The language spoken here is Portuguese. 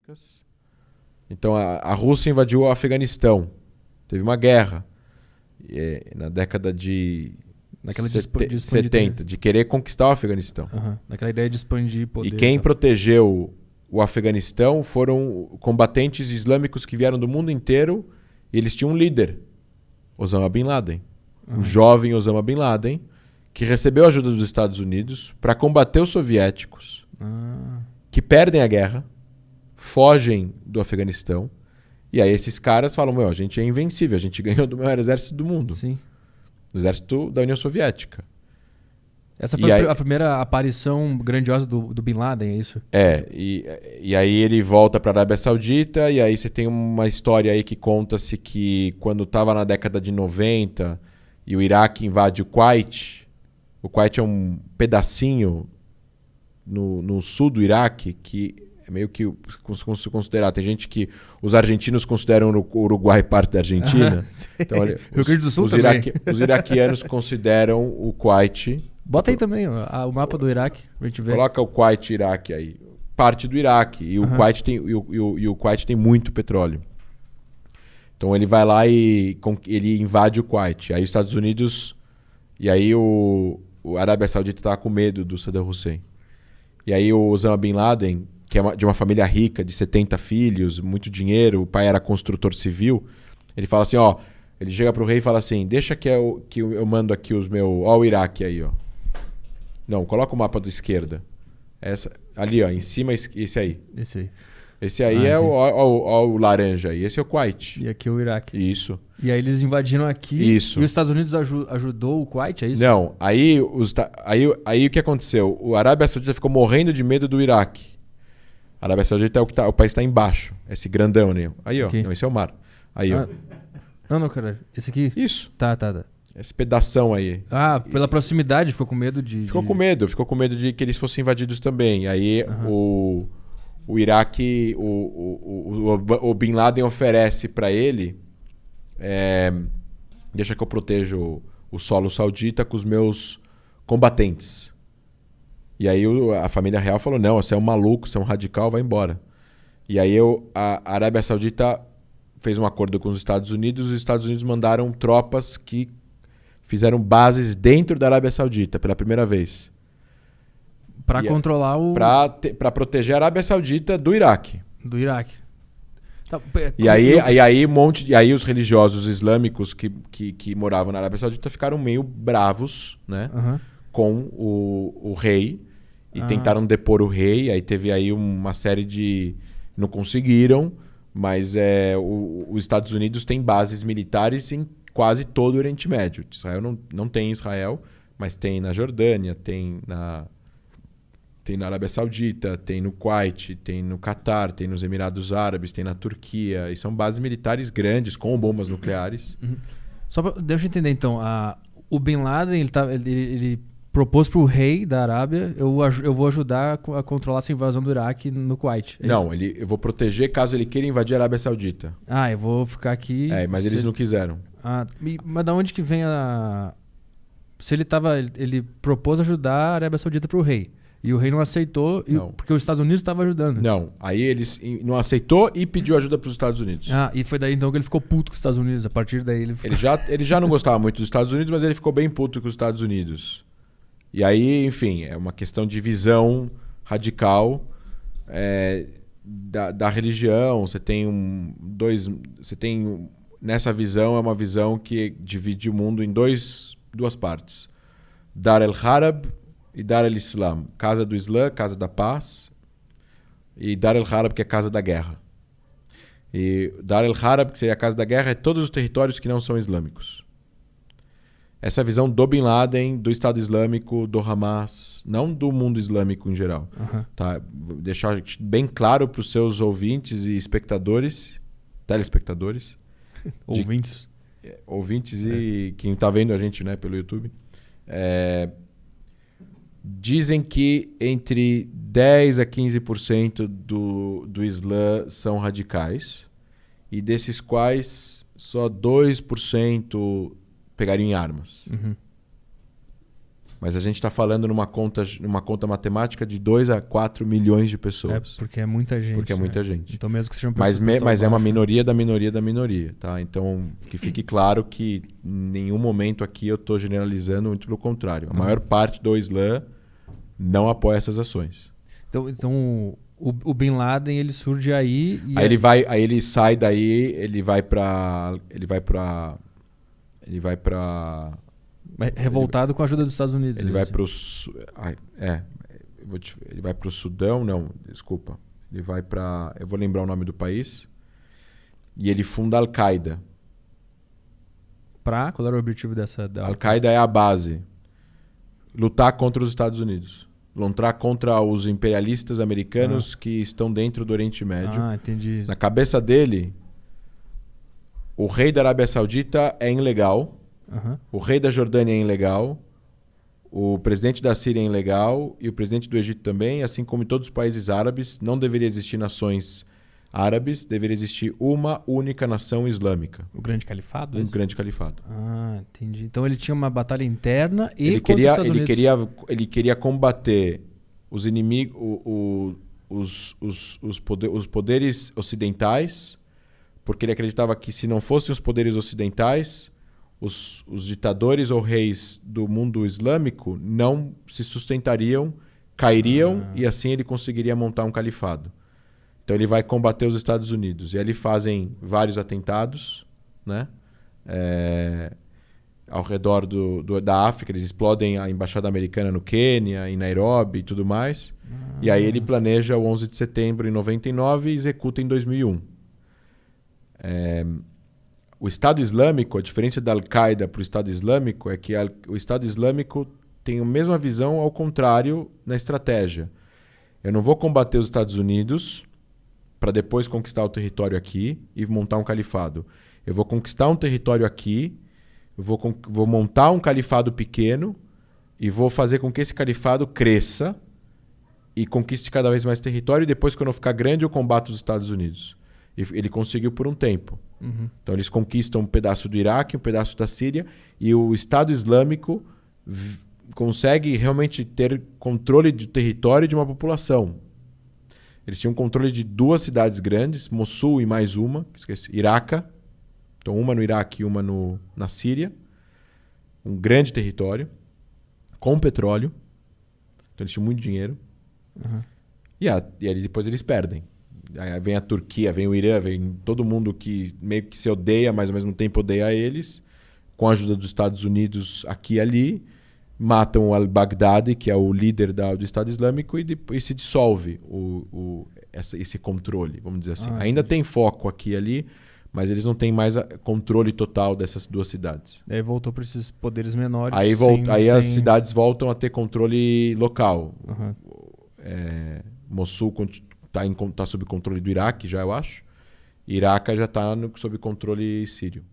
soviéticas. Então a Rússia invadiu o Afeganistão. Teve uma guerra na década de 70, de querer conquistar o Afeganistão. Naquela ideia de expandir poder. E quem protegeu o Afeganistão foram combatentes islâmicos que vieram do mundo inteiro e eles tinham um líder, Osama Bin Laden. O jovem Osama Bin Laden, que recebeu a ajuda dos Estados Unidos para combater os soviéticos, que perdem a guerra, fogem do Afeganistão, e aí esses caras falam, a gente é invencível, a gente ganhou do maior exército do mundo. Sim. Do exército da União Soviética. Essa foi a primeira aparição grandiosa do Bin Laden, é isso? E aí ele volta para a Arábia Saudita, e aí você tem uma história aí que conta-se que quando estava na década de 90 e o Iraque invade o Kuwait é um pedacinho no sul do Iraque que é meio que como se considerar. Tem gente que os argentinos consideram o Uruguai parte da Argentina. Então, olha, Rio Grande do Sul também. Os iraquianos consideram o Kuwait. Bota aí também o mapa do Iraque pra gente ver. Coloca o Kuwait Iraque aí. Parte do Iraque. E o Kuwait tem muito petróleo. Então ele vai lá e ele invade o Kuwait. Aí os Estados Unidos... E aí o Arábia Saudita estava com medo do Saddam Hussein. E aí o Osama Bin Laden, que é de uma família rica, de 70 filhos, muito dinheiro, o pai era construtor civil, ele fala assim, ele chega pro rei e fala assim, deixa que eu mando aqui os meus... Ó o Iraque aí, ó. Não, coloca o mapa da esquerda. Ali, ó, em cima, esse aí. Esse aí. Esse aí é o laranja aí. Esse é o Kuwait. E aqui é o Iraque. Isso. E aí eles invadiram aqui. Isso. E os Estados Unidos ajudou o Kuwait, é isso? Não. Aí o que aconteceu? O Arábia Saudita ficou morrendo de medo do Iraque. A Arábia Saudita é o país está embaixo. Esse grandão, né? Aí, ó. Não, esse é o mar. Aí, ó. Não, cara. Esse aqui? Isso. Tá. Esse pedação aí. Pela proximidade, ficou com medo de... Ficou com medo de que eles fossem invadidos também. Aí o Iraque, o Bin Laden oferece para ele, deixa que eu protejo o solo saudita com os meus combatentes. E aí a família real falou, não, você é um maluco, você é um radical, vai embora. E aí a Arábia Saudita fez um acordo com os Estados Unidos mandaram tropas que fizeram bases dentro da Arábia Saudita pela primeira vez. Para controlar o... Para proteger a Arábia Saudita do Iraque. Do Iraque. Tá, e aí os religiosos islâmicos que moravam na Arábia Saudita ficaram meio bravos, né? Com o rei. E tentaram depor o rei. Aí teve aí uma série de... Não conseguiram. Mas os Estados Unidos têm bases militares em quase todo o Oriente Médio. Israel não tem em Israel, mas tem na Jordânia, tem na Arábia Saudita, tem no Kuwait, tem no Catar, tem nos Emirados Árabes, tem na Turquia. E são bases militares grandes, com bombas nucleares. Deixa eu entender então. O Bin Laden, ele propôs para o rei da Arábia, eu vou ajudar a controlar essa invasão do Iraque no Kuwait. Não, eu vou proteger caso ele queira invadir a Arábia Saudita. Eu vou ficar aqui... mas eles não quiseram. Mas da onde que vem a... Se ele propôs ajudar a Arábia Saudita para o rei. E o rei não aceitou, porque os Estados Unidos estavam ajudando. Não, aí eles não aceitou e pediu ajuda para os Estados Unidos. E foi daí então que ele ficou puto com os Estados Unidos. A partir daí ele... Ele já não gostava muito dos Estados Unidos, mas ele ficou bem puto com os Estados Unidos. E aí, enfim, é uma questão de visão radical da religião. Você tem nessa visão, é uma visão que divide o mundo em duas partes. Dar el-Harab e Dar el-Islam. Casa do Islã, casa da paz. E Dar el-Harab, que é casa da guerra. E Dar el-Harab, que seria a casa da guerra, é todos os territórios que não são islâmicos. Essa é a visão do Bin Laden, do Estado Islâmico, do Hamas, não do mundo islâmico em geral. Tá? Vou deixar bem claro para os seus ouvintes e telespectadores. Ouvintes. Ouvintes e quem está vendo a gente, né, pelo YouTube. Dizem que entre 10% a 15% do Islã são radicais e desses quais só 2% pegariam em armas. Mas a gente está falando numa conta matemática de 2 a 4 milhões de pessoas. Porque é muita gente. Porque é muita gente. Então mesmo que seja mas é uma minoria da minoria da minoria, tá? Então, que fique claro que em nenhum momento aqui eu estou generalizando, muito pelo contrário. A maior parte do Islã não apoia essas ações. Então o Bin Laden, ele surge aí... Aí ele sai daí, ele vai para revoltado com a ajuda dos Estados Unidos. Ele vai para ele vai para o Sudão, não, desculpa. Ele vai para, eu vou lembrar o nome do país. E ele funda a Al-Qaeda. Qual era o objetivo dessa? Al-Qaeda é a base. Lutar contra os Estados Unidos. Lutar contra os imperialistas americanos que estão dentro do Oriente Médio. Entendi. Na cabeça dele, o rei da Arábia Saudita é ilegal. O rei da Jordânia é ilegal. O presidente da Síria é ilegal. E o presidente do Egito também. Assim como em todos os países árabes, não deveria existir nações árabes. Deveria existir uma única nação islâmica. O Grande Califado? Grande Califado. Entendi. Então ele tinha uma batalha interna e ele contra os Estados Unidos. Ele queria combater os inimigos, os poderes ocidentais, porque ele acreditava que se não fossem os poderes ocidentais, os ditadores ou reis do mundo islâmico não se sustentariam, cairiam e assim ele conseguiria montar um califado. Então ele vai combater os Estados Unidos. E aí eles fazem vários atentados, né? Ao redor da África. Eles explodem a embaixada americana no Quênia, em Nairobi e tudo mais. E aí ele planeja o 11 de setembro em 99 e executa em 2001. O Estado Islâmico, a diferença da Al-Qaeda para o Estado Islâmico é que o Estado Islâmico tem a mesma visão ao contrário na estratégia. Eu não vou combater os Estados Unidos para depois conquistar o território aqui e montar um califado. Eu vou conquistar um território aqui, vou montar um califado pequeno e vou fazer com que esse califado cresça e conquiste cada vez mais território e depois, quando eu ficar grande, eu combato os Estados Unidos. E ele conseguiu por um tempo. Então eles conquistam um pedaço do Iraque, um pedaço da Síria e o Estado Islâmico consegue realmente ter controle do território de uma população. Eles tinham controle de 2 cidades grandes, Mossul e mais uma, Iraca. Então uma no Iraque e uma na Síria. Um grande território, com petróleo. Então eles tinham muito dinheiro. E aí depois eles perdem. Aí vem a Turquia, vem o Irã, vem todo mundo que meio que se odeia, mas ao mesmo tempo odeia eles. Com a ajuda dos Estados Unidos aqui e ali. Matam o al-Baghdadi, que é o líder do Estado Islâmico, e depois se dissolve esse controle, vamos dizer assim. Ainda tem foco aqui e ali, mas eles não têm mais controle total dessas 2 cidades. Aí voltou para esses poderes menores. Aí as cidades voltam a ter controle local. Mossul está sob controle do Iraque, já eu acho. Iraque já está sob controle sírio.